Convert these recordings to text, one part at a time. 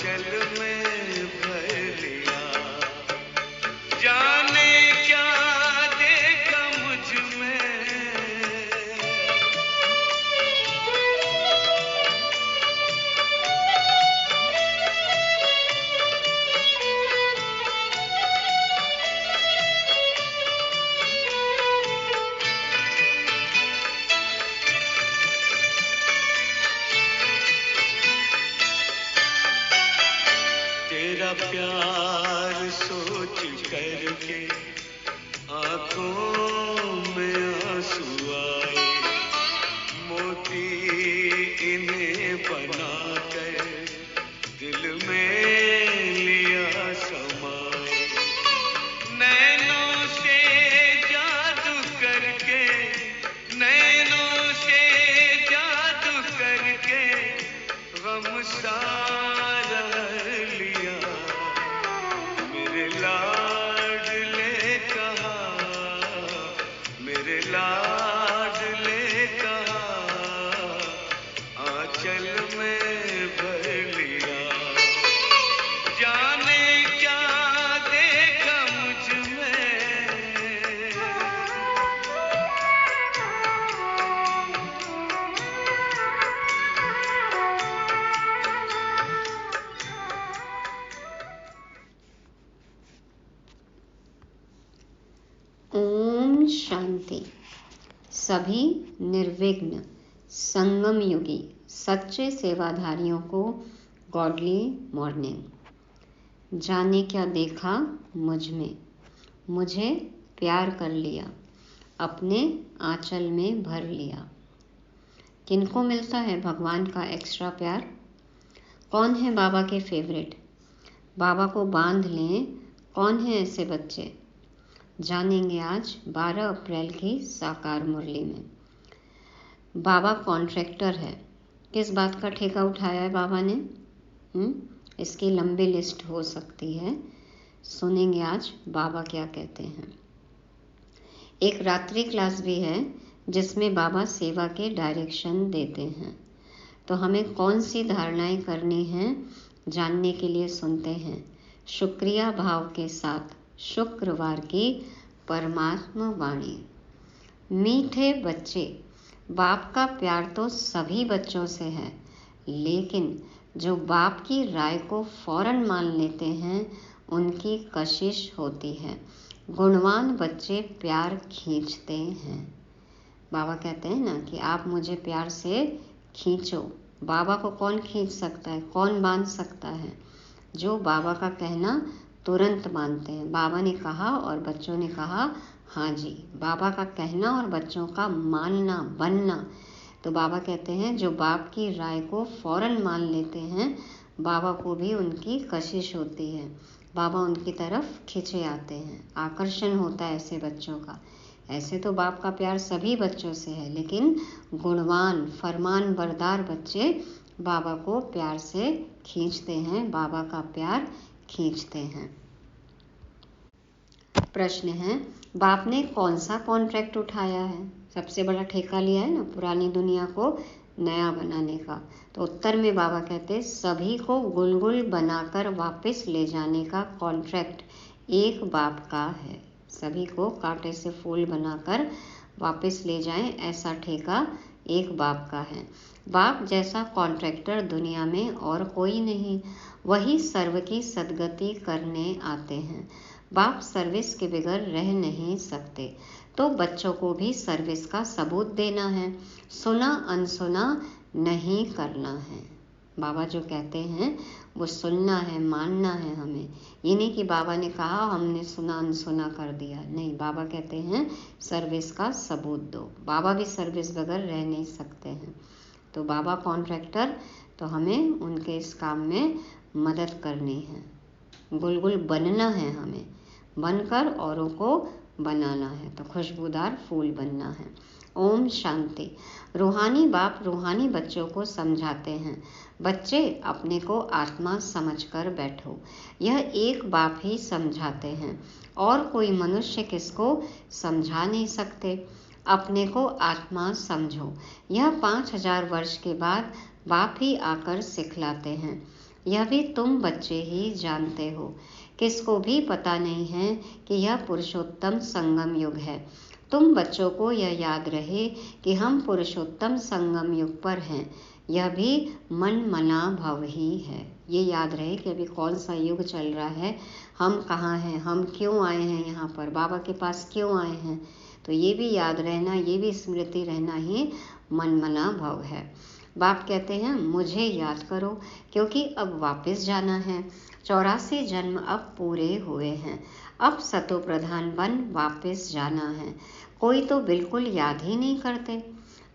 आंचल में भर लिया। जाने क्या देखा मुझ में, तेरा प्यार सोच करके आंखों में आंसू आए। मोती इन्हें बनाकर दिल में लिया समाए। नैनों से जादू करके, नैनों से जादू करके गम सारा लिया। मेरे लाडले कहा, मेरे लाडले कहा, आंचल में भर लिया। जाने क्या देखा मुझ में, ओम शांति। सभी निर्विघ्न संगम युगी सच्चे सेवाधारियों को गॉडली मॉर्निंग। जाने क्या देखा मुझ में, मुझे प्यार कर लिया, अपने आंचल में भर लिया। किनको मिलता है भगवान का एक्स्ट्रा प्यार? कौन है बाबा के फेवरेट? बाबा को बांध लें, कौन है ऐसे बच्चे? जानेंगे आज 12 अप्रैल की साकार मुरली में। बाबा कॉन्ट्रैक्टर है। किस बात का ठेका उठाया है बाबा ने? इसकी लंबी लिस्ट हो सकती है। सुनेंगे आज बाबा क्या कहते हैं। एक रात्रि क्लास भी है जिसमें बाबा सेवा के डायरेक्शन देते हैं। तो हमें कौन सी धारणाएं करनी हैं जानने के लिए सुनते हैं शुक्रिया भाव के साथ शुक्रवार की परमात्मा वाणी। मीठे बच्चे, बाप का प्यार तो सभी बच्चों से है, लेकिन जो बाप की राय को फौरन मान लेते हैं उनकी कशिश होती है। गुणवान बच्चे प्यार खींचते हैं। बाबा कहते हैं ना कि आप मुझे प्यार से खींचो। बाबा को कौन खींच सकता है, कौन बांध सकता है? जो बाबा का कहना तुरंत मानते हैं। बाबा ने कहा और बच्चों ने कहा हाँ जी। बाबा का कहना और बच्चों का मानना, बनना। तो बाबा कहते हैं जो बाप की राय को फौरन मान लेते हैं, बाबा को भी उनकी कशिश होती है। बाबा उनकी तरफ खिंचे आते हैं, आकर्षण होता है ऐसे बच्चों का। ऐसे तो बाप का प्यार सभी बच्चों से है, लेकिन गुणवान फरमान बरदार बच्चे बाबा को प्यार से खींचते हैं, बाबा का प्यार खींचते हैं। प्रश्न है, बाप ने कौन सा कॉन्ट्रैक्ट उठाया है? सबसे बड़ा ठेका लिया है ना पुरानी दुनिया को नया बनाने का। तो उत्तर में बाबा कहते सभी को गुलगुल बनाकर वापस ले जाने का कॉन्ट्रैक्ट एक बाप का है। सभी को कांटे से फूल बनाकर वापस ले जाएं, ऐसा ठेका एक बाप का है। बाप जैसा कॉन्ट्रैक्टर दुनिया में और कोई नहीं, वही सर्व की सदगति करने आते हैं। बाप सर्विस के बगैर रह नहीं सकते, तो बच्चों को भी सर्विस का सबूत देना है, सुना अनसुना नहीं करना है। बाबा जो कहते हैं वो सुनना है, मानना है हमें। ये नहीं कि बाबा ने कहा हमने सुना अनसुना कर दिया, नहीं। बाबा कहते हैं सर्विस का सबूत दो। बाबा भी सर्विस बगैर रह नहीं सकते हैं। तो बाबा कॉन्ट्रैक्टर, तो हमें उनके इस काम में मदद करनी है। गुलगुल बनना है हमें, बनकर औरों को बनाना है, तो खुशबूदार फूल बनना है। ओम शांति। रूहानी बाप रूहानी बच्चों को समझाते हैं, बच्चे अपने को आत्मा समझकर बैठो। यह एक बाप ही समझाते हैं, और कोई मनुष्य किसको समझा नहीं सकते। अपने को आत्मा समझो। यह 5000 वर्ष के बाद बाप ही आकर सिखलाते हैं। यह भी तुम बच्चे ही जानते हो। किसको भी पता नहीं है कि यह पुरुषोत्तम संगम युग है। तुम बच्चों को यह याद रहे कि हम पुरुषोत्तम संगम युग पर हैं। यह भी मन मना भव ही है। ये याद रहे कि अभी कौन सा युग चल रहा है, हम कहाँ हैं, हम क्यों आए हैं यहाँ पर, बाबा के पास क्यों आए हैं। तो ये भी याद रहना, ये भी स्मृति रहना ही मन मना भव है। बाप कहते हैं मुझे याद करो, क्योंकि अब वापस जाना है। 84 जन्म अब पूरे हुए हैं। अब सतो प्रधान बन वापस जाना है। कोई तो बिल्कुल याद ही नहीं करते।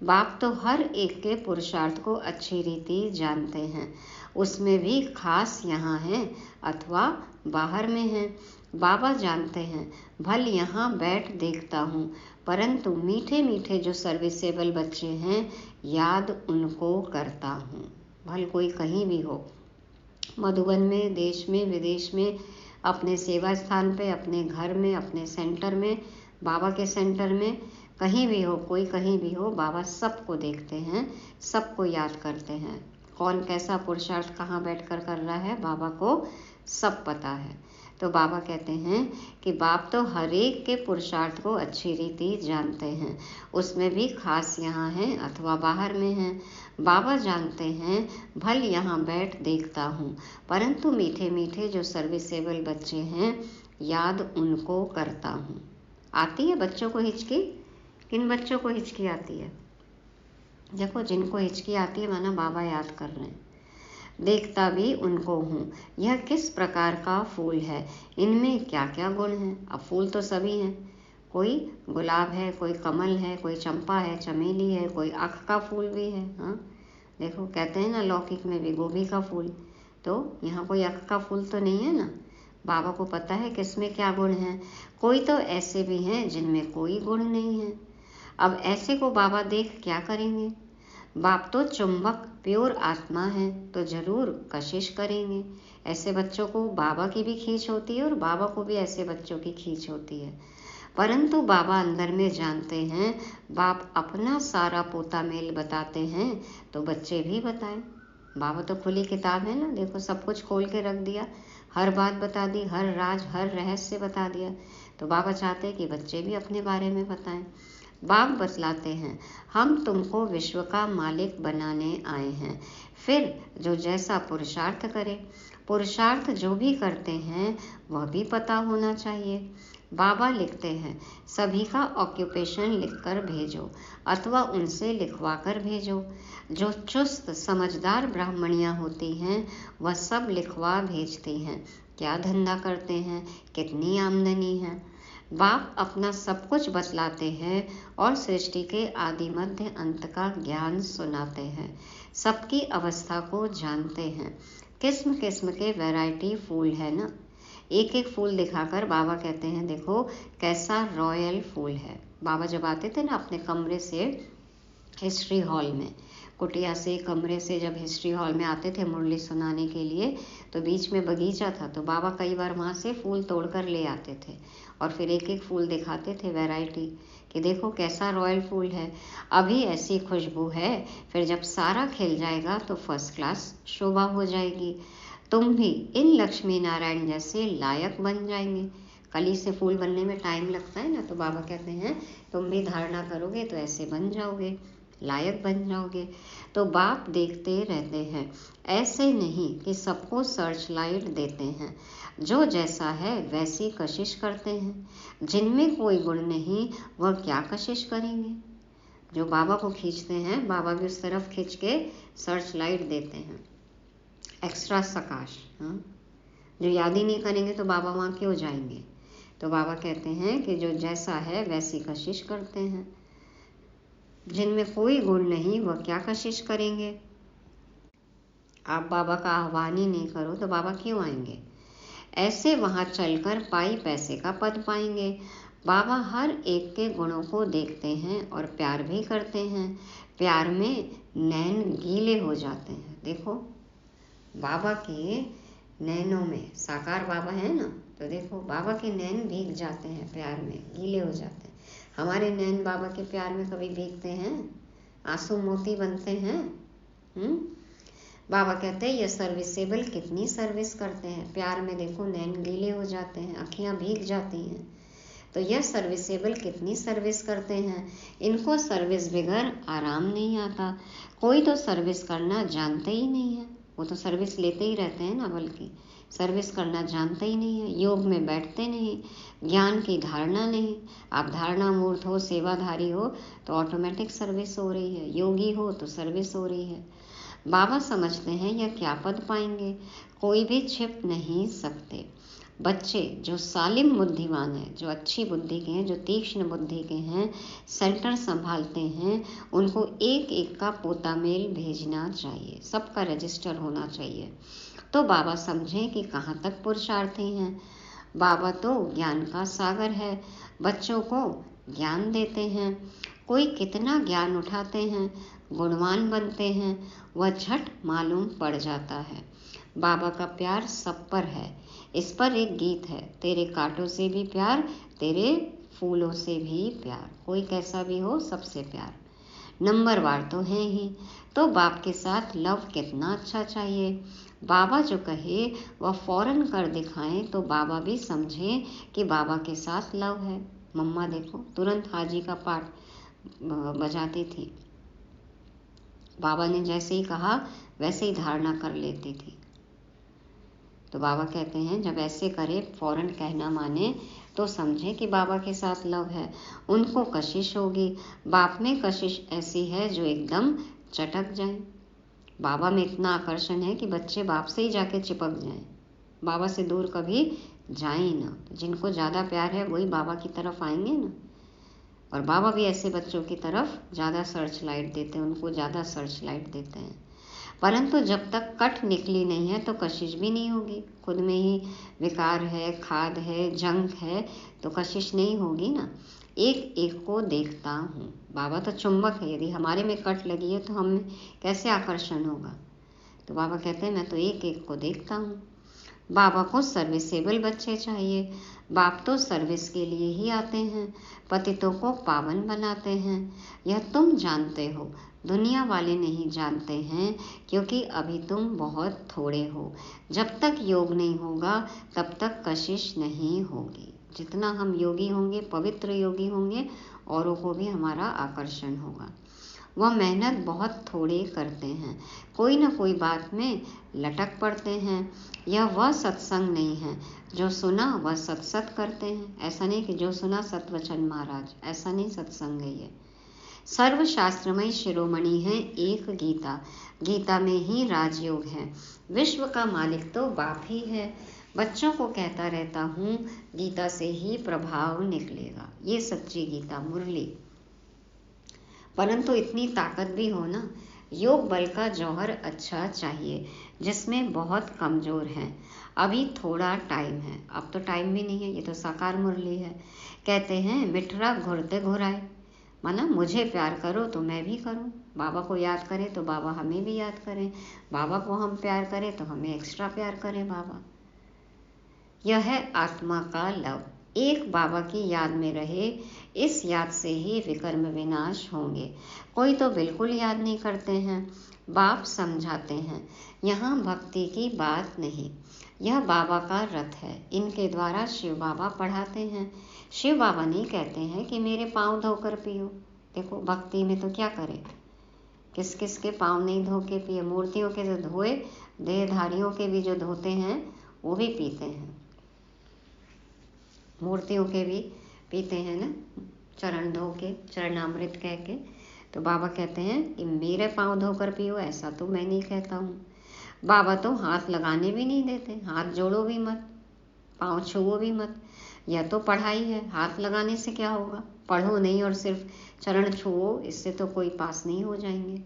बाप तो हर एक के पुरुषार्थ को अच्छी रीति जानते हैं। उसमें भी खास यहाँ है अथवा बाहर में है। बाबा जानते हैं, भल यहाँ बैठ देखता हूँ, परंतु मीठे मीठे जो सर्विसेबल बच्चे हैं, याद उनको करता हूँ। भल कोई कहीं भी हो, मधुबन में, देश में, विदेश में, अपने सेवा स्थान पे, अपने घर में, अपने सेंटर में, बाबा के सेंटर में, कहीं भी हो, कोई कहीं भी हो, बाबा सबको देखते हैं, सबको याद करते हैं। कौन कैसा पुरुषार्थ कहाँ बैठकर कर रहा है, बाबा को सब पता है। तो बाबा कहते हैं कि बाप तो हर एक के पुरुषार्थ को अच्छी रीति जानते हैं। उसमें भी खास यहाँ है अथवा बाहर में है। बाबा जानते हैं, भल यहाँ बैठ देखता हूँ, परंतु मीठे मीठे जो सर्विसेबल बच्चे हैं, याद उनको करता हूँ। आती है बच्चों को हिचकी? किन बच्चों को हिचकी आती है? देखो, जिनको हिचकी आती है माना बाबा याद कर रहे हैं। देखता भी उनको हूँ, यह किस प्रकार का फूल है, इनमें क्या क्या गुण हैं। अब फूल तो सभी हैं, कोई गुलाब है, कोई कमल है, कोई चंपा है, चमेली है, कोई आँख का फूल भी है। हाँ देखो, कहते हैं ना लौकिक में भी गोभी का फूल, तो यहाँ कोई आँख का फूल तो नहीं है ना। बाबा को पता है किसमें क्या गुण है। कोई तो ऐसे भी हैं जिनमें कोई गुण नहीं है। अब ऐसे को बाबा देख क्या करेंगे? बाप तो चुंबक प्योर आत्मा है, तो जरूर कशिश करेंगे। ऐसे बच्चों को बाबा की भी खींच होती है और बाबा को भी ऐसे बच्चों की खींच होती है। परंतु बाबा अंदर में जानते हैं, बाप अपना सारा पोता मेल बताते हैं तो बच्चे भी बताएं। बाबा तो खुली किताब है ना, देखो सब कुछ खोल के रख दिया, हर बात बता दी, हर राज हर रहस्य बता दिया। तो बाबा चाहते हैं कि बच्चे भी अपने बारे में बताएं। बाप बतलाते हैं, हम तुमको विश्व का मालिक बनाने आए हैं, फिर जो जैसा पुरुषार्थ करे। पुरुषार्थ जो भी करते हैं वह भी पता होना चाहिए। बाबा लिखते हैं, सभी का ऑक्यूपेशन लिखकर भेजो अथवा उनसे लिखवा कर भेजो। जो चुस्त समझदार ब्राह्मणियाँ होती हैं वह सब लिखवा भेजती हैं, क्या धंधा करते हैं, कितनी आमदनी है। बाप अपना सब कुछ बतलाते हैं और सृष्टि के आदि मध्य अंत का ज्ञान सुनाते हैं। सबकी अवस्था को जानते हैं। किस्म किस्म के वैरायटी फूल है ना। एक एक फूल दिखाकर बाबा कहते हैं, देखो कैसा रॉयल फूल है। बाबा जब आते थे ना अपने कमरे से हिस्ट्री हॉल में, कुटिया से कमरे से जब हिस्ट्री हॉल में आते थे मुरली सुनाने के लिए, तो बीच में बगीचा था, तो बाबा कई बार वहाँ से फूल तोड़कर ले आते थे और फिर एक एक फूल दिखाते थे वैरायटी कि देखो कैसा रॉयल फूल है, अभी ऐसी खुशबू है, फिर जब सारा खिल जाएगा तो फर्स्ट क्लास शोभा हो जाएगी, तुम भी इन लक्ष्मी नारायण जैसे लायक बन जाएंगे। कली से फूल बनने में टाइम लगता है ना, तो बाबा कहते हैं तुम भी धारणा करोगे तो ऐसे बन जाओगे, लायक बन जाओगे। तो बाप देखते रहते हैं, ऐसे नहीं कि सबको सर्च लाइट देते हैं, जो जैसा है वैसी कशिश करते हैं। जिनमें कोई गुण नहीं वह क्या कशिश करेंगे। जो बाबा को खींचते हैं, बाबा भी उस तरफ खींच के सर्च लाइट देते हैं, एक्स्ट्रा प्रकाश। हाँ, जो याद ही नहीं करेंगे तो बाबा वहाँ क्यों जाएंगे। तो बाबा कहते हैं कि जो जैसा है वैसी कशिश करते हैं। जिनमें कोई गुण नहीं वह क्या कशिश करेंगे। आप बाबा का आह्वान ही नहीं करो तो बाबा क्यों आएंगे। ऐसे वहाँ चलकर पाई पैसे का पद पाएंगे। बाबा हर एक के गुणों को देखते हैं और प्यार भी करते हैं। प्यार में नैन गीले हो जाते हैं। देखो बाबा के नैनों में, साकार बाबा है ना, तो देखो बाबा के नैन भीग जाते हैं, प्यार में गीले हो जाते हैं। हमारे नैन बाबा के प्यार में कभी भीगते हैं, आंसू मोती बनते हैं। बाबा कहते हैं ये सर्विसेबल कितनी सर्विस करते हैं, प्यार में देखो नैन गीले हो जाते हैं, आँखियाँ भीग जाती हैं। तो यह सर्विसेबल कितनी सर्विस करते हैं, इनको सर्विस बगैर आराम नहीं आता। कोई तो सर्विस करना जानते ही नहीं है, वो तो सर्विस लेते ही रहते हैं ना, बल्कि सर्विस करना जानते ही नहीं है। योग में बैठते नहीं, ज्ञान की धारणा नहीं। आप धारणा मूर्त हो, सेवाधारी हो तो ऑटोमेटिक सर्विस हो रही है, योगी हो तो सर्विस हो रही है। बाबा समझते हैं यह क्या पद पाएंगे, कोई भी छिप नहीं सकते। बच्चे जो सालिम बुद्धिमान हैं, जो अच्छी बुद्धि के हैं, जो तीक्ष्ण बुद्धि के हैं, सेंटर संभालते हैं, उनको एक एक का पोता मेल भेजना चाहिए, सबका रजिस्टर होना चाहिए। तो बाबा समझें कि कहाँ तक पुरुषार्थी हैं। बाबा तो ज्ञान का सागर है, बच्चों को ज्ञान देते हैं। कोई कितना ज्ञान उठाते हैं, गुणवान बनते हैं, वह झट मालूम पड़ जाता है। बाबा का प्यार सब पर है। इस पर एक गीत है, तेरे कांटों से भी प्यार, तेरे फूलों से भी प्यार, कोई कैसा भी हो सबसे प्यार। नंबरवार तो है ही, तो बाप के साथ लव कितना अच्छा चाहिए। बाबा जो कहे वह फौरन कर दिखाएं तो बाबा भी समझें कि बाबा के साथ लव है। मम्मा देखो तुरंत हाजी का पाठ बजाती थी, बाबा ने जैसे ही कहा वैसे ही धारणा कर लेती थी। तो बाबा कहते हैं जब ऐसे करे, फौरन कहना माने, तो समझे कि बाबा के साथ लव है। उनको कशिश होगी, बाप में कशिश ऐसी है जो एकदम चटक जाए। बाबा में इतना आकर्षण है कि बच्चे बाप से ही जाके चिपक जाएं, बाबा से दूर कभी जाए ही ना। जिनको ज़्यादा प्यार है वही बाबा की तरफ आएंगे ना, और बाबा भी ऐसे बच्चों की तरफ ज़्यादा सर्च लाइट देते हैं, उनको ज़्यादा सर्च लाइट देते हैं। परंतु जब तक कट निकली नहीं है तो कशिश भी नहीं होगी। खुद में ही विकार है, खाद है, जंक है, तो कशिश नहीं होगी ना। एक एक को देखता हूँ। बाबा तो चुंबक है, यदि हमारे में कट लगी है तो हम कैसे आकर्षण होगा। तो बाबा कहते हैं मैं तो एक एक को देखता हूँ। बाबा को सर्विसेबल बच्चे चाहिए। बाप तो सर्विस के लिए ही आते हैं, पतितों को पावन बनाते हैं। यह तुम जानते हो, दुनिया वाले नहीं जानते हैं, क्योंकि अभी तुम बहुत थोड़े हो। जब तक योग नहीं होगा तब तक कशिश नहीं होगी। जितना हम योगी होंगे, पवित्र योगी होंगे, औरों को भी हमारा आकर्षण होगा। वह मेहनत बहुत थोड़े करते हैं, कोई ना कोई बात में लटक पड़ते हैं। यह वह सत्संग नहीं है, जो सुना वह सत्सत करते हैं। ऐसा नहीं कि जो सुना सतवचन महाराज, ऐसा नहीं सत्संग है ये। सर्वशास्त्रमय शिरोमणि है एक गीता, गीता में ही राजयोग है। विश्व का मालिक तो बाप ही है। बच्चों को कहता रहता हूँ गीता से ही प्रभाव निकलेगा, ये सच्ची गीता मुरली। परंतु इतनी ताकत भी हो ना, योग बल का जौहर अच्छा चाहिए, जिसमें बहुत कमजोर हैं। अभी थोड़ा टाइम है, अब तो टाइम भी नहीं है, ये तो साकार मुरली है। कहते हैं मिठरा घुरते घुराए, माना मुझे प्यार करो तो मैं भी करूं। बाबा को याद करें तो बाबा हमें भी याद करें, बाबा को हम प्यार करें तो हमें एक्स्ट्रा प्यार करें बाबा। यह है आत्मा का लव। एक बाबा की याद में रहे, इस याद से ही विकर्म विनाश होंगे। कोई तो बिल्कुल याद नहीं करते हैं। बाप समझाते हैं यहाँ भक्ति की बात नहीं, यह बाबा का रथ है, इनके द्वारा शिव बाबा पढ़ाते हैं। शिव बाबा नहीं कहते हैं कि मेरे पाँव धोकर पियो। देखो भक्ति में तो क्या करें, किस किस के पाँव नहीं धो के पिए। मूर्तियों के जो धोए, देहधारियों के भी जो धोते हैं वो भी पीते हैं, मूर्तियों के भी पीते हैं ना, चरण धो के, चरणामृत कह के। तो बाबा कहते हैं कि मेरे पाँव धोकर पियो, ऐसा तो मैं नहीं कहता हूँ। बाबा तो हाथ लगाने भी नहीं देते, हाथ जोड़ो भी मत, पाँव छुओ भी मत। यह तो पढ़ाई है, हाथ लगाने से क्या होगा। पढ़ो नहीं और सिर्फ चरण छुओ, इससे तो कोई पास नहीं हो जाएंगे।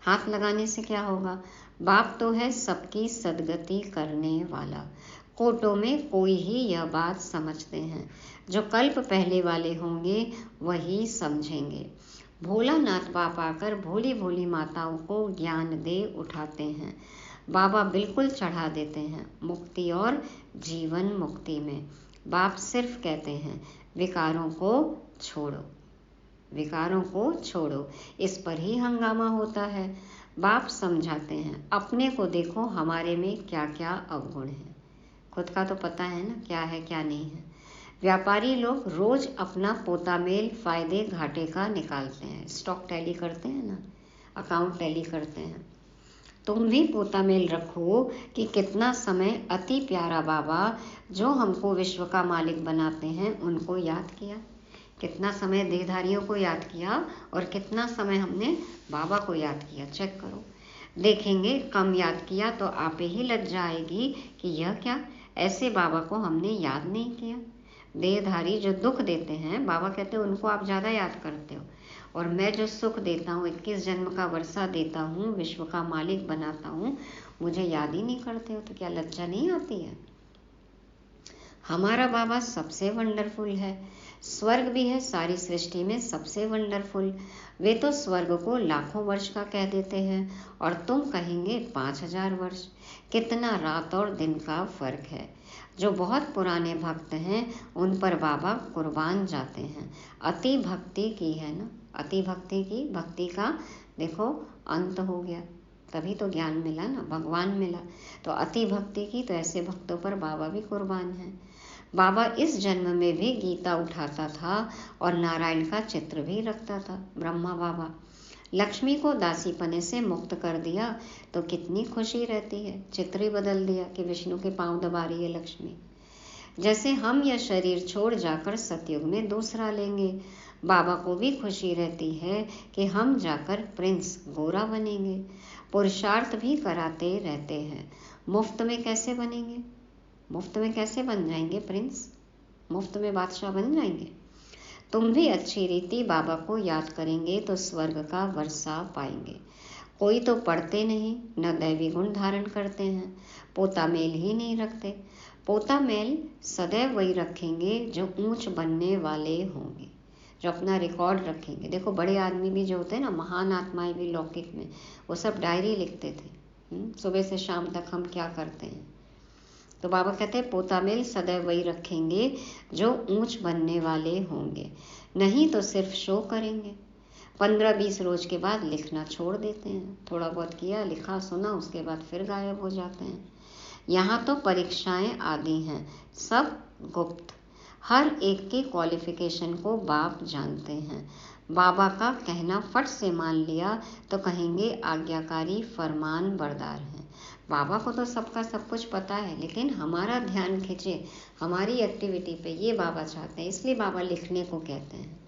हाथ लगाने से क्या होगा। बाप तो है सबकी सदगति करने वाला। कोटों में कोई ही यह बात समझते हैं, जो कल्प पहले वाले होंगे वही समझेंगे। भोलानाथ बाप आकर भोली भोली माताओं को ज्ञान दे उठाते हैं। बाबा बिल्कुल चढ़ा देते हैं मुक्ति और जीवन मुक्ति में। बाप सिर्फ कहते हैं विकारों को छोड़ो, विकारों को छोड़ो। इस पर ही हंगामा होता है। बाप समझाते हैं, अपने को देखो, हमारे में क्या क्या अवगुण है। खुद का तो पता है ना क्या है क्या नहीं है। व्यापारी लोग रोज अपना पोता मेल फायदे घाटे का निकालते हैं, स्टॉक टैली करते हैं ना, अकाउंट टैली करते हैं। तुम भी पोता मेल रखो कि कितना समय अति प्यारा बाबा जो हमको विश्व का मालिक बनाते हैं उनको याद किया, कितना समय देहधारियों को याद किया और कितना समय हमने बाबा को याद किया। चेक करो, देखेंगे कम याद किया तो आप ही लज्जा आएगी कि यह क्या, ऐसे बाबा को हमने याद नहीं किया। देहधारी जो दुख देते हैं, बाबा कहते हैं उनको आप ज़्यादा याद करते हो, और मैं जो सुख देता हूँ, 21 जन्म का वर्षा देता हूँ, विश्व का मालिक बनाता हूँ, मुझे याद ही नहीं करते हो। तो क्या लज्जा नहीं आती है? हमारा बाबा सबसे वंडरफुल है, स्वर्ग भी है सारी सृष्टि में सबसे वंडरफुल। वे तो स्वर्ग को लाखों वर्ष का कह देते हैं और तुम कहेंगे 5000 वर्ष। कितना रात और दिन का फर्क है। जो बहुत पुराने भक्त हैं उन पर बाबा कुर्बान जाते हैं। अति भक्ति की है ना, अति भक्ति की, भक्ति का देखो अंत हो गया, तभी तो ज्ञान मिला ना, भगवान मिला। तो अति भक्ति की, तो ऐसे भक्तों पर बाबा भी कुर्बान है। बाबा इस जन्म में भी गीता उठाता था और नारायण का चित्र भी रखता था। ब्रह्मा बाबा लक्ष्मी को दासीपने से मुक्त कर दिया तो कितनी खुशी रहती है। चित्र ही बदल दिया कि विष्णु के पांव दबा रही है लक्ष्मी। जैसे हम यह शरीर छोड़ जाकर सतयुग में दूसरा लेंगे, बाबा को भी खुशी रहती है कि हम जाकर प्रिंस गोरा बनेंगे। पुरुषार्थ भी कराते रहते हैं। मुफ्त में कैसे बनेंगे? मुफ्त में कैसे बन जाएंगे प्रिंस? मुफ्त में बादशाह बन जाएंगे? तुम भी अच्छी रीति बाबा को याद करेंगे तो स्वर्ग का वर्षा पाएंगे। कोई तो पढ़ते नहीं, न दैवी गुण धारण करते हैं, पोता मेल ही नहीं रखते। पोता मेल सदैव वही रखेंगे जो ऊंच बनने वाले होंगे, जो अपना रिकॉर्ड रखेंगे। देखो बड़े आदमी भी जो होते हैं ना, महान आत्माएं भी लौकिक में, वो सब डायरी लिखते थे, सुबह से शाम तक हम क्या करते हैं। तो बाबा कहते हैं पोता मेल सदैव वही रखेंगे जो ऊंच बनने वाले होंगे, नहीं तो सिर्फ शो करेंगे। 15-20 रोज के बाद लिखना छोड़ देते हैं। थोड़ा बहुत किया, लिखा, सुना, उसके बाद फिर गायब हो जाते हैं। यहाँ तो परीक्षाएं आदि हैं, सब गुप्त। हर एक की क्वालिफिकेशन को बाप जानते हैं। बाबा का कहना फट से मान लिया तो कहेंगे आज्ञाकारी फरमान बरदार हैं। बाबा को तो सबका सब कुछ पता है, लेकिन हमारा ध्यान खींचे हमारी एक्टिविटी पे, ये बाबा चाहते हैं। इसलिए बाबा लिखने को कहते हैं।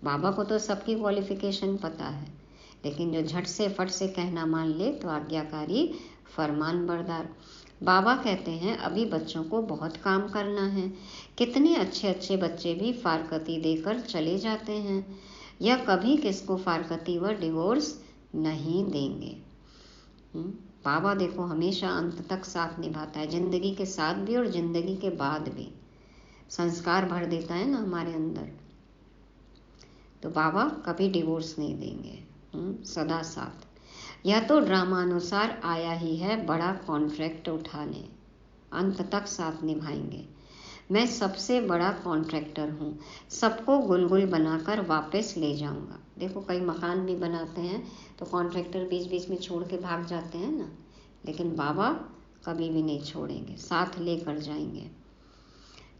बाबा को तो सबकी क्वालिफिकेशन पता है, लेकिन जो झट से फट से कहना मान ले तो आज्ञाकारी फरमान बरदार। बाबा कहते हैं अभी बच्चों को बहुत काम करना है। कितने अच्छे अच्छे बच्चे भी फारकती देकर चले जाते हैं। यह कभी किसको फारकती व डिवोर्स नहीं देंगे। बाबा देखो हमेशा अंत तक साथ निभाता है, जिंदगी के साथ भी और जिंदगी के बाद भी संस्कार भर देता है ना हमारे अंदर। तो बाबा कभी डिवोर्स नहीं देंगे, सदा साथ। यह तो ड्रामा अनुसार आया ही है बड़ा कॉन्ट्रैक्ट उठाने, अंत तक साथ निभाएंगे। मैं सबसे बड़ा कॉन्ट्रैक्टर हूँ, सबको गुलगुल बनाकर वापस ले जाऊंगा। देखो कई मकान भी बनाते हैं तो कॉन्ट्रैक्टर बीच बीच में छोड़ के भाग जाते हैं ना, लेकिन बाबा कभी भी नहीं छोड़ेंगे, साथ लेकर जाएंगे।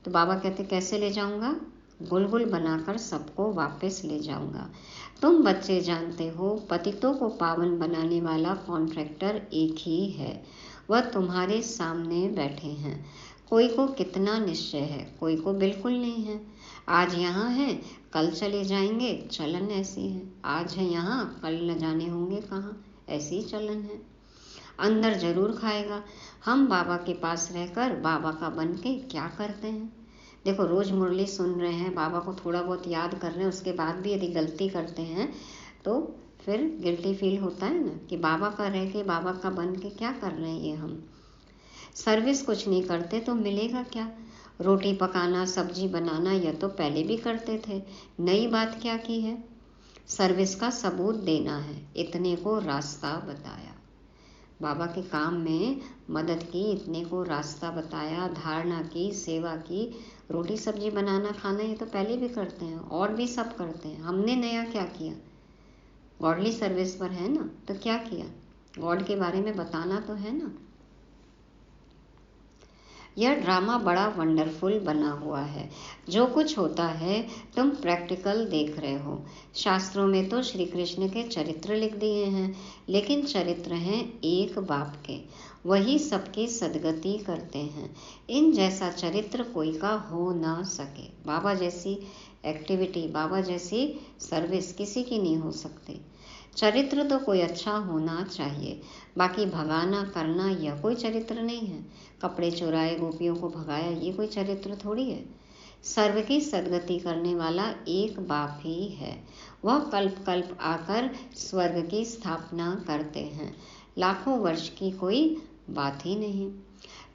तो बाबा कहते कैसे ले जाऊंगा? गुलगुल बनाकर सबको वापस ले जाऊंगा। तुम बच्चे जानते हो पतितों को पावन बनाने वाला कॉन्ट्रैक्टर एक ही है, वह तुम्हारे सामने बैठे हैं। कोई को कितना निश्चय है, कोई को बिल्कुल नहीं है। आज यहाँ है कल चले जाएंगे, चलन ऐसी है। आज है यहाँ कल न जाने होंगे कहाँ, ऐसी चलन है। अंदर जरूर खाएगा। हम बाबा के पास रहकर बाबा का बन के क्या करते हैं? देखो रोज मुरली सुन रहे हैं, बाबा को थोड़ा बहुत याद कर रहे हैं, उसके बाद भी यदि गलती करते हैं तो फिर गिल्टी फील होता है ना कि बाबा का रह के बाबा का बन के क्या कर रहे हैं ये हम। सर्विस कुछ नहीं करते तो मिलेगा क्या? रोटी पकाना, सब्जी बनाना यह तो पहले भी करते थे, नई बात क्या की है? सर्विस का सबूत देना है, इतने को रास्ता बताया। बाबा के काम में मदद की, इतने को रास्ता बताया, धारणा की, सेवा की। रोटी सब्जी बनाना खाना ये तो पहले भी करते हैं, और भी सब करते हैं। हमने नया क्या किया? गॉडली सर्विस पर है ना, तो क्या किया? गॉड के बारे में बताना तो है ना। यह ड्रामा बड़ा वंडरफुल बना हुआ है। जो कुछ होता है तुम प्रैक्टिकल देख रहे हो। शास्त्रों में तो श्री कृष्ण के चरित्र लिख दिए हैं, लेकिन चरित्र हैं एक बाप के, वही सबकी सदगति करते हैं। इन जैसा चरित्र कोई का हो ना सके। बाबा जैसी एक्टिविटी, बाबा जैसी सर्विस किसी की नहीं हो सकती। चरित्र तो कोई अच्छा होना चाहिए, बाकी भगाना करना यह कोई चरित्र नहीं है। कपड़े चुराए गोपियों को भगाया, ये कोई चरित्र थोड़ी है। सर्व की सदगति करने वाला एक बाप ही है। वह कल्प कल्प आकर स्वर्ग की स्थापना करते हैं। लाखों वर्ष की कोई बात ही नहीं।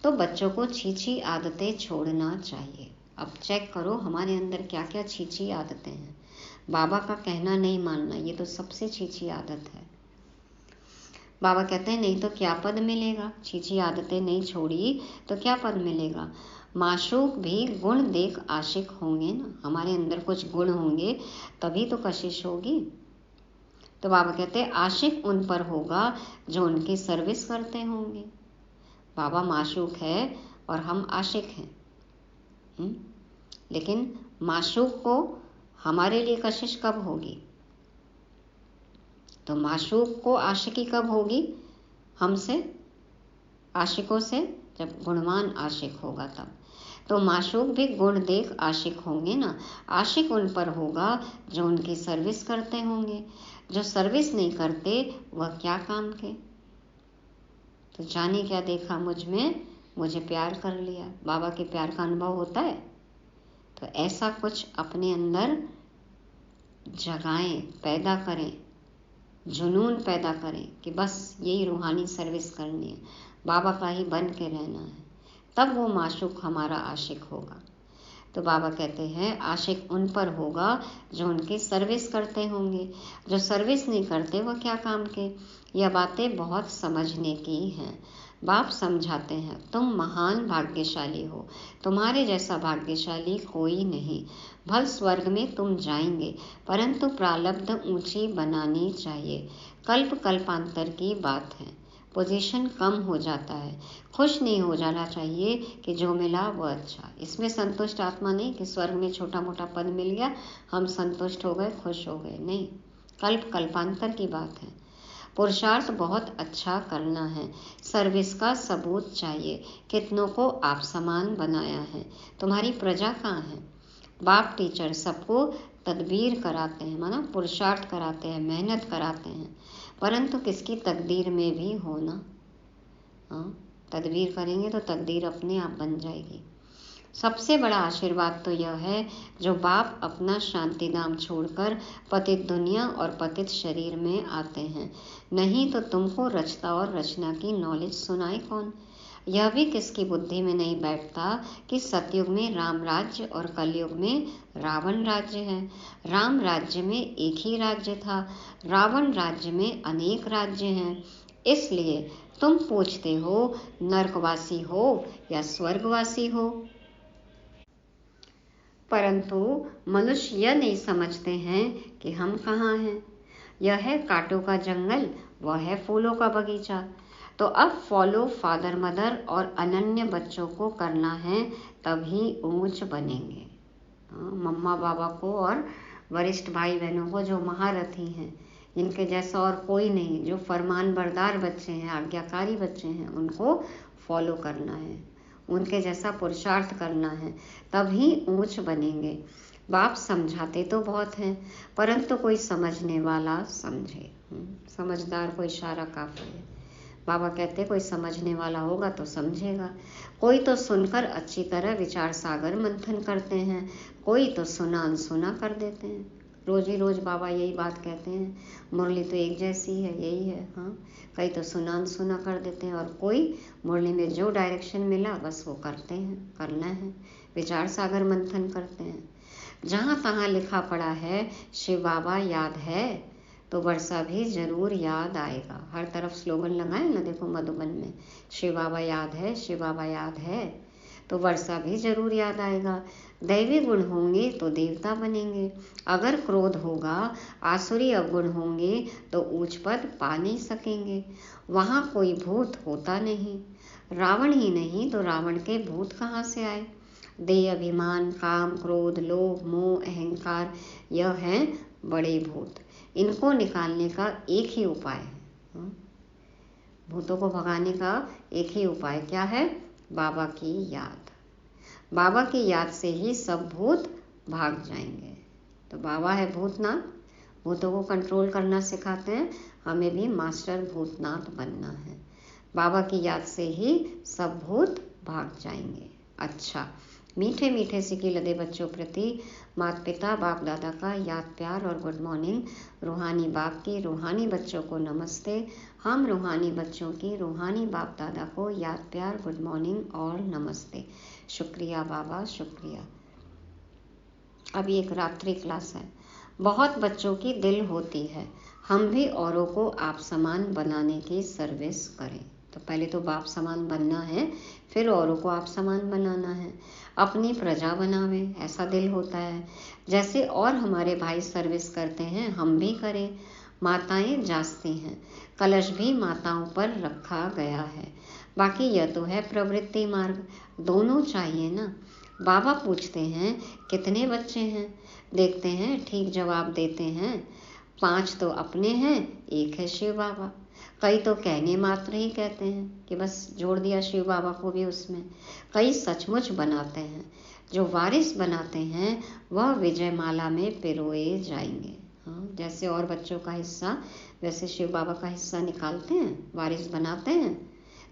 तो बच्चों को छीछी आदतें छोड़ना चाहिए। अब चेक करो हमारे अंदर क्या क्या छीछी आदतें हैं। बाबा का कहना नहीं मानना, ये तो सबसे छीछी आदत है। बाबा कहते हैं नहीं तो क्या पद मिलेगा। छीछी आदतें नहीं छोड़ी तो क्या पद मिलेगा। माशूक भी गुण देख आशिक होंगे ना। हमारे अंदर कुछ गुण होंगे तभी तो कशिश होगी। तो बाबा कहते हैं आशिक उन पर होगा जो उनकी सर्विस करते होंगे। बाबा माशूक है और हम आशिक हैं। लेकिन माशूक को हमारे लिए कशिश कब होगी। तो माशूक को आशिकी कब होगी हमसे, आशिकों से, जब गुणवान आशिक होगा तब। तो माशूक भी गुण देख आशिक होंगे ना। आशिक उन पर होगा जो उनकी सर्विस करते होंगे। जो सर्विस नहीं करते वह क्या काम के। तो जाने क्या देखा मुझ में, मुझे प्यार कर लिया। बाबा के प्यार का अनुभव होता है। तो ऐसा कुछ अपने अंदर जगाएं, पैदा करें, जुनून पैदा करें कि बस यही रूहानी सर्विस करनी है, बाबा का ही बन के रहना है। तब वो माशूक हमारा आशिक होगा। तो बाबा कहते हैं आशिक उन पर होगा जो उनकी सर्विस करते होंगे। जो सर्विस नहीं करते वह क्या काम के। यह बातें बहुत समझने की हैं। बाप समझाते हैं तुम महान भाग्यशाली हो, तुम्हारे जैसा भाग्यशाली कोई नहीं। भल स्वर्ग में तुम जाएंगे, परंतु प्रारब्ध ऊंची बनानी चाहिए। कल्प कल्पांतर की बात है। पोजीशन कम हो जाता है। खुश नहीं हो जाना चाहिए कि जो मिला वो अच्छा। इसमें संतुष्ट आत्मा नहीं कि स्वर्ग में छोटा मोटा पद मिल गया हम संतुष्ट हो गए, खुश हो गए, नहीं। कल्प कल्पांतर की बात है। पुरुषार्थ बहुत अच्छा करना है। सर्विस का सबूत चाहिए। कितनों को आप समान बनाया है। तुम्हारी प्रजा कहाँ है। बाप टीचर सबको तदबीर कराते हैं, माना पुरुषार्थ कराते हैं, मेहनत कराते हैं, परंतु किसकी तकदीर में भी होना। तदबीर करेंगे तो तकदीर अपने आप बन जाएगी। सबसे बड़ा आशीर्वाद तो यह है जो बाप अपना शांति धाम छोड़कर पतित दुनिया और पतित शरीर में आते हैं। नहीं तो तुमको रचता और रचना की नॉलेज सुनाए कौन। यह भी किसकी बुद्धि में नहीं बैठता कि सतयुग में राम राज्य और कलयुग में रावण राज्य है। राम राज्य में एक ही राज्य था, रावण राज्य में अनेक राज्य हैं। इसलिए तुम पूछते हो नरकवासी हो या स्वर्गवासी हो। परंतु मनुष्य यह नहीं समझते हैं कि हम कहाँ हैं। यह है कांटों का जंगल, वह है फूलों का बगीचा। तो अब फॉलो फादर मदर और अनन्य बच्चों को करना है, तभी ऊंच बनेंगे। मम्मा बाबा को और वरिष्ठ भाई बहनों को जो महारथी हैं, जिनके जैसा और कोई नहीं, जो फरमान बरदार बच्चे हैं, आज्ञाकारी बच्चे हैं, उनको फॉलो करना है, उनके जैसा पुरुषार्थ करना है, तभी ऊंच बनेंगे। बाप समझाते तो बहुत हैं, परंतु कोई समझने वाला समझे। समझदार को इशारा काफी है। बाबा कहते कोई समझने वाला होगा तो समझेगा। कोई तो सुनकर अच्छी तरह विचार सागर मंथन करते हैं, कोई तो सुना अनसुना कर देते हैं। रोज ही रोज बाबा यही बात कहते हैं, मुरली तो एक जैसी है, यही है। कई तो सुना अनसुना कर देते हैं, और कोई मुरली में जो डायरेक्शन मिला बस वो करते हैं, करना है। विचार सागर मंथन करते हैं। जहाँ तहाँ लिखा पड़ा है शिव बाबा याद है, तो वर्षा भी जरूर याद आएगा। हर तरफ स्लोगन लगाए ना, देखो मधुबन में शिव बाबा याद है, शिव बाबा याद है। तो वर्षा भी जरूर याद आएगा। दैवी गुण होंगे तो देवता बनेंगे। अगर क्रोध होगा, आसुरी अवगुण होंगे तो ऊंच पद पा नहीं सकेंगे। वहाँ कोई भूत होता नहीं। रावण ही नहीं तो रावण के भूत कहाँ से आए? देह, अभिमान, काम, क्रोध, लोभ, मोह, अहंकार, यह हैं बड़े भूत। इनको निकालने का एक ही उपाय है। भूतों को भगाने का एक ही उपाय क्या है? बाबा की याद। बाबा की याद से ही सब भूत भाग जाएंगे। तो बाबा है भूतनाथ, भूतों को कंट्रोल करना सिखाते हैं। हमें भी मास्टर भूतनाथ बनना है। बाबा की याद से ही सब भूत भाग जाएंगे। अच्छा, मीठे मीठे सिकी लदे बच्चों प्रति माता पिता बाप दादा का याद प्यार और गुड मॉर्निंग। रूहानी बाप की रूहानी बच्चों को नमस्ते। हम रूहानी बच्चों की रूहानी बाप दादा को याद प्यार, गुड मॉर्निंग और नमस्ते। शुक्रिया बाबा, शुक्रिया। अभी एक रात्रि क्लास है। बहुत बच्चों की दिल होती है हम भी औरों को आप समान बनाने की सर्विस करें। तो पहले तो बाप समान बनना है, फिर औरों को आप समान बनाना है। अपनी प्रजा बनावे, ऐसा दिल होता है। जैसे और हमारे भाई सर्विस करते हैं हम भी करें। माताएं जागती हैं, कलश भी माताओं पर रखा गया है। बाकी यह तो है प्रवृत्ति मार्ग, दोनों चाहिए ना। बाबा पूछते हैं कितने बच्चे हैं? देखते हैं ठीक जवाब देते हैं। 5 तो अपने हैं, 1 है शिव बाबा। कई तो कहने मात्र ही कहते हैं कि बस जोड़ दिया शिव बाबा को भी उसमें। कई सचमुच बनाते हैं। जो वारिस बनाते हैं वह विजय माला में पिरोए जाएंगे। हाँ, जैसे और बच्चों का हिस्सा वैसे शिव बाबा का हिस्सा निकालते हैं, वारिस बनाते हैं,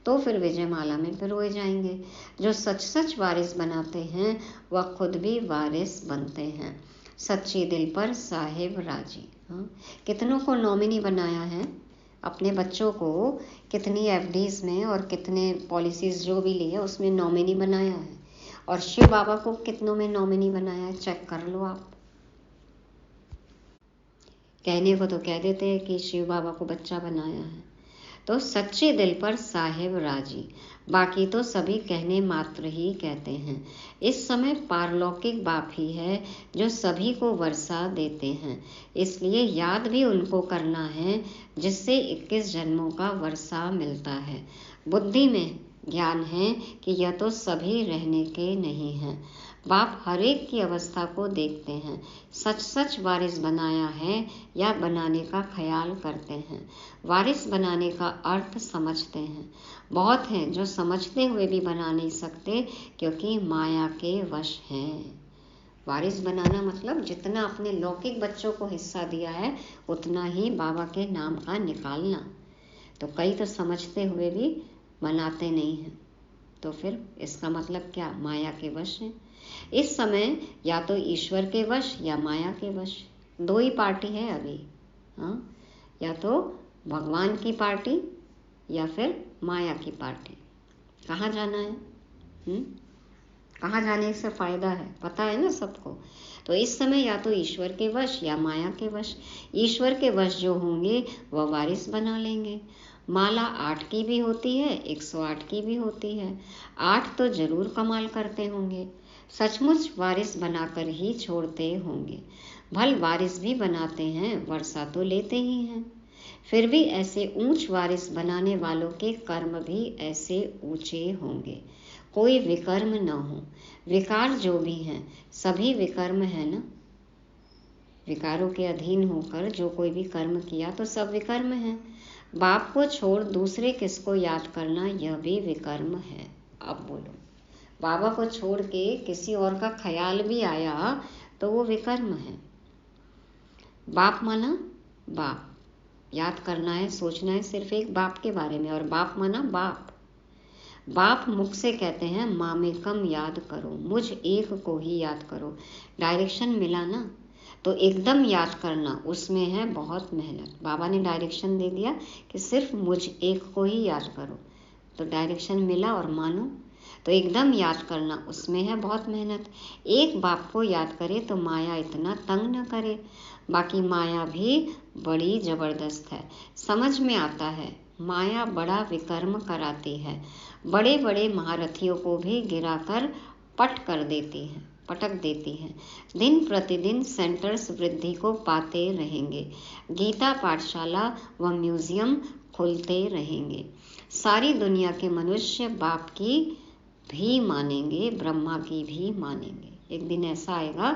तो फिर विजय माला में पिरोए जाएंगे। जो सच सच वारिस बनाते हैं वह खुद भी वारिस बनते हैं। सच्ची दिल पर साहिब राजी। हाँ, कितनों को नॉमिनी बनाया है अपने बच्चों को, कितनी एफडीज में और कितने पॉलिसीज जो भी ली है उसमें नॉमिनी बनाया है। और शिव बाबा को कितनों में नॉमिनी बनाया है, चेक कर लो आप। कहने को तो कह देते हैं कि शिव बाबा को बच्चा बनाया है। तो सच्चे दिल पर साहिब राजी, बाकी तो सभी कहने मात्र ही कहते हैं। इस समय पारलौकिक बाप ही है जो सभी को वर्षा देते हैं। इसलिए याद भी उनको करना है जिससे 21 जन्मों का वर्षा मिलता है। बुद्धि में ज्ञान है कि यह तो सभी रहने के नहीं हैं। बाप हर एक की अवस्था को देखते हैं। सच सच वारिस बनाया है या बनाने का ख्याल करते हैं। वारिस बनाने का अर्थ समझते हैं। बहुत हैं जो समझते हुए भी बना नहीं सकते क्योंकि माया के वश हैं। वारिस बनाना मतलब जितना अपने लौकिक बच्चों को हिस्सा दिया है उतना ही बाबा के नाम का निकालना। तो कई तो समझते हुए भी बनाते नहीं हैं। तो फिर इसका मतलब क्या? माया के वश हैं। इस समय या तो ईश्वर के वश या माया के वश, 2 ही पार्टी है अभी। हाँ, या तो भगवान की पार्टी या फिर माया की पार्टी। कहाँ जाना है? कहाँ जाने से फायदा है पता है ना सबको। तो इस समय या तो ईश्वर के वश या माया के वश। ईश्वर के वश जो होंगे वह वारिस बना लेंगे। माला 8 की भी होती है, 108 की भी होती है। 8 तो जरूर कमाल करते होंगे, सचमुच वारिस बनाकर ही छोड़ते होंगे। भल वारिस भी बनाते हैं, वर्षा तो लेते ही हैं। फिर भी ऐसे ऊंच वारिस बनाने वालों के कर्म भी ऐसे ऊंचे होंगे। कोई विकर्म न हो। विकार जो भी हैं सभी विकर्म है ना। विकारों के अधीन होकर जो कोई भी कर्म किया तो सब विकर्म है। बाप को छोड़ दूसरे किसको याद करना यह भी विकर्म है। अब बोलो, बाबा को छोड़ के किसी और का ख्याल भी आया तो वो विकर्म है। बाप माना बाप, याद करना है, सोचना है सिर्फ एक बाप के बारे में। और बाप माना बाप। बाप मुख से कहते हैं मामेकम याद करो, मुझ एक को ही याद करो। डायरेक्शन मिला ना, तो एकदम याद करना, उसमें है बहुत मेहनत। बाबा ने डायरेक्शन दे दिया कि सिर्फ मुझ एक को ही याद करो, तो डायरेक्शन मिला और मानो। तो एकदम याद करना, उसमें है बहुत मेहनत। एक बाप को याद करे तो माया इतना तंग न करे। बाकी माया भी बड़ी जबरदस्त है, समझ में आता है। माया बड़ा विकर्म कराती है। बड़े बड़े महारथियों को भी गिराकर पटक देती है। दिन प्रतिदिन सेंटर्स वृद्धि को पाते रहेंगे। गीता पाठशाला व म्यूजियम खुलते रहेंगे। सारी दुनिया के मनुष्य बाप की भी मानेंगे, ब्रह्मा की भी मानेंगे। एक दिन ऐसा आएगा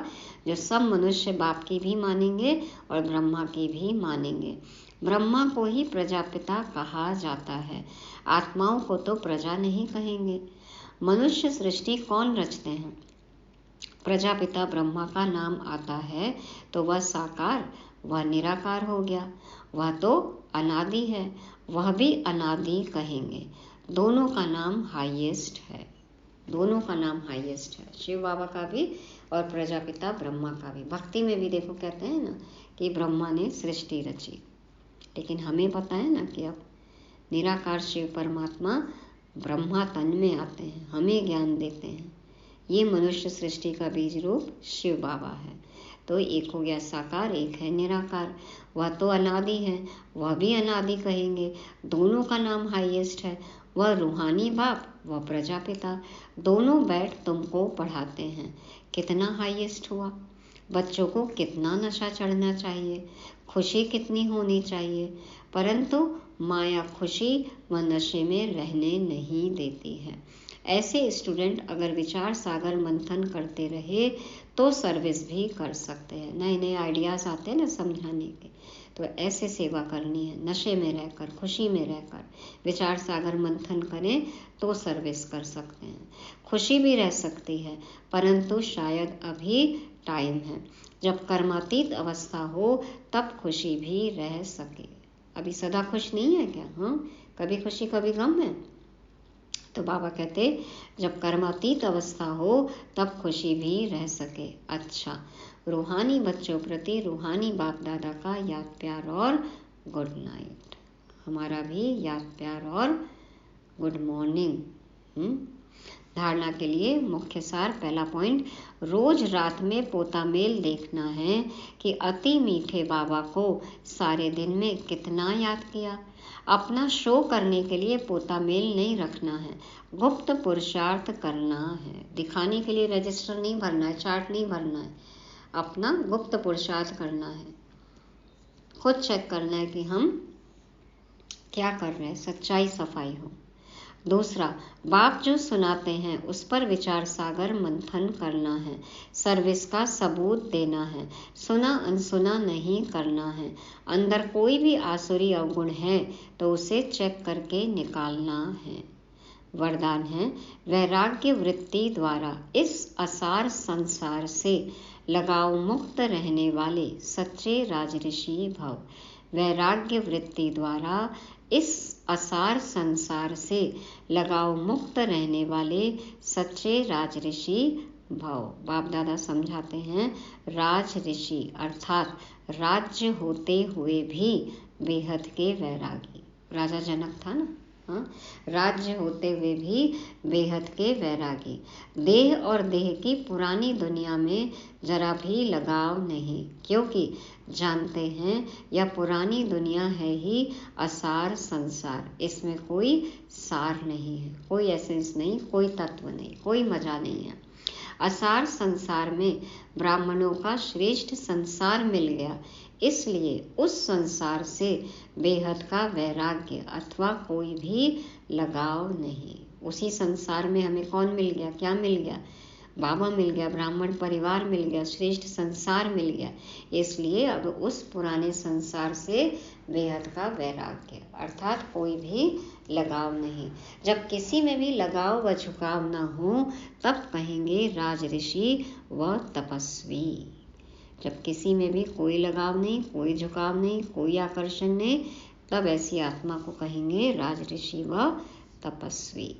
जो सब मनुष्य बाप की भी मानेंगे और ब्रह्मा की भी मानेंगे। ब्रह्मा को ही प्रजापिता कहा जाता है, आत्माओं को तो प्रजा नहीं कहेंगे। मनुष्य सृष्टि कौन रचते हैं? प्रजापिता ब्रह्मा का नाम आता है तो वह साकार, वह निराकार हो गया। वह तो अनादि है, वह भी अनादि कहेंगे। दोनों का नाम हाईएस्ट है, दोनों का नाम हाईएस्ट है, शिव बाबा का भी और प्रजापिता ब्रह्मा का भी। भक्ति में भी देखो कहते हैं ना कि ब्रह्मा ने सृष्टि रची, लेकिन हमें पता है ना कि अब निराकार शिव परमात्मा ब्रह्मा तन में आते हैं, हमें ज्ञान देते हैं। ये मनुष्य सृष्टि का बीज रूप शिव बाबा है। तो एक हो गया साकार, एक है निराकार। वह तो अनादि है, वह भी अनादि कहेंगे। दोनों का नाम हाईएस्ट है, वह रूहानी बाप, वह प्रजापिता। दोनों बैठ तुमको पढ़ाते हैं। कितना हाईएस्ट हुआ? बच्चों को कितना नशा चढ़ना चाहिए, खुशी कितनी होनी चाहिए, परंतु माया खुशी व नशे में रहने नहीं देती है। ऐसे स्टूडेंट अगर विचार सागर मंथन करते रहे तो सर्विस भी कर सकते हैं। नए नए आइडियाज़ आते हैं ना समझाने के, तो ऐसे सेवा करनी है। नशे में रहकर, खुशी में रहकर विचार सागर मंथन करें तो सर्विस कर सकते हैं। खुशी भी रह सकती है, परंतु शायद अभी टाइम है जब कर्मातीत अवस्था हो तब खुशी भी रह सके। अभी सदा खुश नहीं है क्या? हाँ, कभी खुशी कभी गम है। तो बाबा कहते जब कर्मातीत अवस्था हो तब खुशी भी रह सके। अच्छा, रूहानी बच्चों प्रति रूहानी बाप दादा का याद प्यार और गुड नाइट। हमारा भी याद प्यार और गुड मॉर्निंग। धारणा के लिए मुख्य सार, पहला पॉइंट, रोज रात में पोता मेल देखना है कि अति मीठे बाबा को सारे दिन में कितना याद किया। अपना शो करने के लिए पोता मेल नहीं रखना है, गुप्त पुरुषार्थ करना है। दिखाने के लिए रजिस्टर नहीं भरना है, चार्ट नहीं भरना है, अपना गुप्त पुरुषार्थ करना है। खुद चेक करना है कि हम क्या कर रहे हैं, सच्चाई सफाई हो। दूसरा, बाप जो सुनाते हैं उस पर विचार सागर मंथन करना है, सर्विस का सबूत देना है, सुना अनसुना नहीं करना है। अंदर कोई भी आसुरी अवगुण है तो उसे चेक करके निकालना है। वरदान है, वैराग्य वृत्ति द्वारा इस असार संसार से लगाव मुक्त रहने वाले सच्चे राजऋषि भव। वैराग्य वृत्ति द्वारा इस असार संसार से लगाव मुक्त रहने वाले सच्चे राजऋषि भव। बाप दादा समझाते हैं, राजऋषि अर्थात राज्य होते हुए भी बेहद के वैरागी। राजा जनक था ना, हाँ, राज्य होते हुए भी बेहद के वैरागी। देह और देह की पुरानी दुनिया में जरा भी लगाव नहीं, क्योंकि जानते हैं यह पुरानी दुनिया है ही असार संसार। इसमें कोई सार नहीं है, कोई एसेंस नहीं, कोई तत्व नहीं, कोई मजा नहीं है। असार संसार में ब्राह्मणों का श्रेष्ठ संसार मिल गया, इसलिए उस संसार से बेहद का वैराग्य अथवा कोई भी लगाव नहीं। उसी संसार में हमें कौन मिल गया, क्या मिल गया? बाबा मिल गया, ब्राह्मण परिवार मिल गया, श्रेष्ठ संसार मिल गया। इसलिए अब उस पुराने संसार से बेहद का वैराग्य अर्थात कोई भी लगाव नहीं। जब किसी में भी लगाव व झुकाव न हो तब कहेंगे राजऋषि व तपस्वी। जब किसी में भी कोई लगाव नहीं, कोई झुकाव नहीं, कोई आकर्षण नहीं, तब ऐसी आत्मा को कहेंगे राजऋषि व तपस्वी।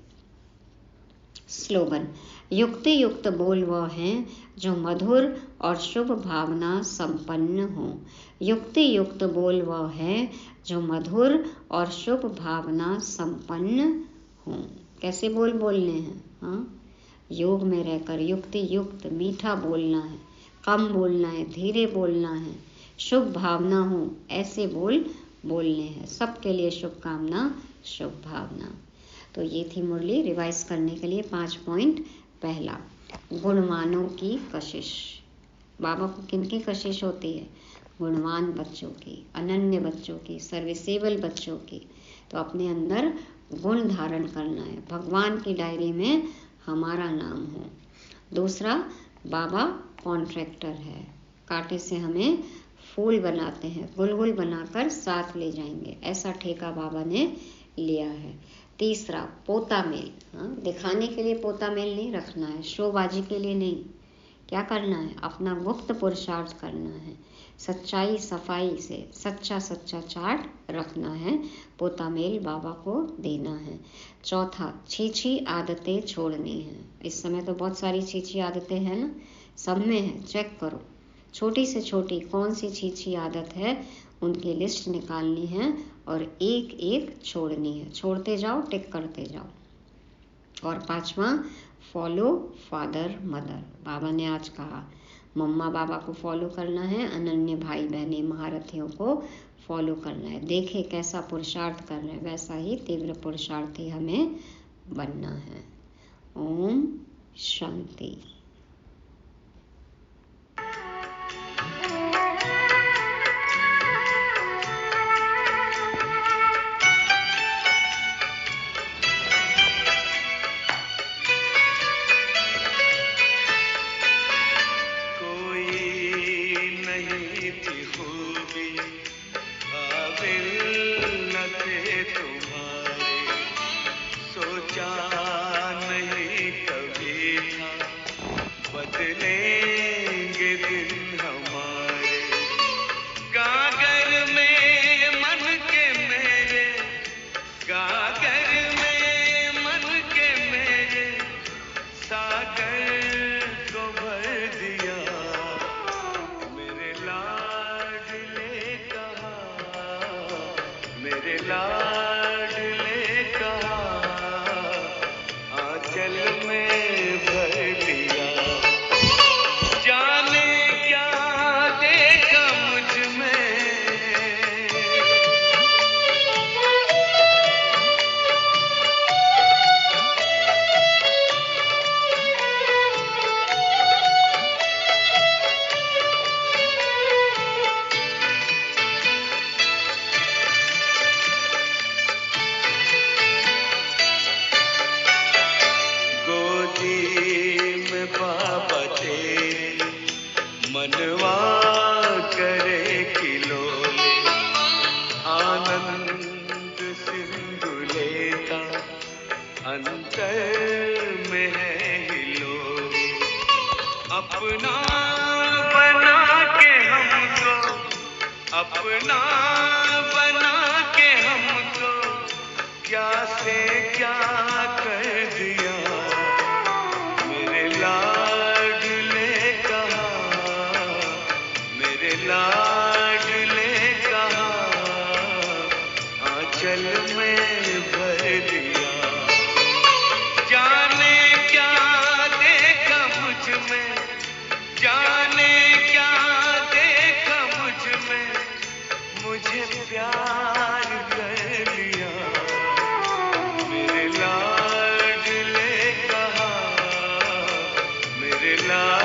स्लोगन, युक्ति युक्त बोल वह हैं जो मधुर और शुभ भावना संपन्न हो। युक्ति युक्त बोल वह है जो मधुर और शुभ भावना संपन्न हो। कैसे बोल बोलने हैं? हाँ, योग में रहकर युक्ति युक्त मीठा बोलना है, कम बोलना है, धीरे बोलना है, शुभ भावना हो, ऐसे बोल बोलने हैं। सबके लिए शुभकामना, शुभ भावना। तो ये थी मुरली। रिवाइज करने के लिए 5 पॉइंट। पहला, गुणवानों की कशिश। बाबा को किनकी कशिश होती है? गुणवान बच्चों की, अनन्य बच्चों की, सर्विसेबल बच्चों की। तो अपने अंदर गुण धारण करना है, भगवान की डायरी में हमारा नाम हो। दूसरा, बाबा कॉन्ट्रैक्टर है, कांटे से हमें फूल बनाते हैं, गुलगुल बनाकर साथ ले जाएंगे, ऐसा ठेका बाबा ने लिया है। तीसरा, पोता मेल। हाँ, दिखाने के लिए पोता मेल नहीं रखना है, शोबाजी के लिए नहीं। क्या करना है? अपना गुप्त पुरुषार्थ करना है, सच्चाई सफाई से सच्चा चार्ट रखना है, पोता मेल बाबा को देना है। चौथा, छीछी आदतें छोड़नी है। इस समय तो बहुत सारी छीछी आदतें हैं ना, सब में है, चेक करो। छोटी से छोटी कौन सी छीछी आदत है, उनकी लिस्ट निकालनी है और एक एक छोड़नी है। छोड़ते जाओ, टिक करते जाओ। और पांचवा, फॉलो फादर मदर। बाबा ने आज कहा मम्मा बाबा को फॉलो करना है, अनन्य भाई बहने महारथियों को फॉलो करना है। देखे कैसा पुरुषार्थ कर रहे हैं, वैसा ही तीव्र पुरुषार्थी हमें बनना है। ओम शांति। अपना बना के हमको क्या से क्या कर दिया। मेरे लाडले कहा, मेरे लाडले कहा, आंचल में भर दिया। जाने क्या देखा मुझ में, जाने क्या देखा मुझ में, मुझे प्यार कर लिया। मेरे लाडले कहा, मेरे लाडले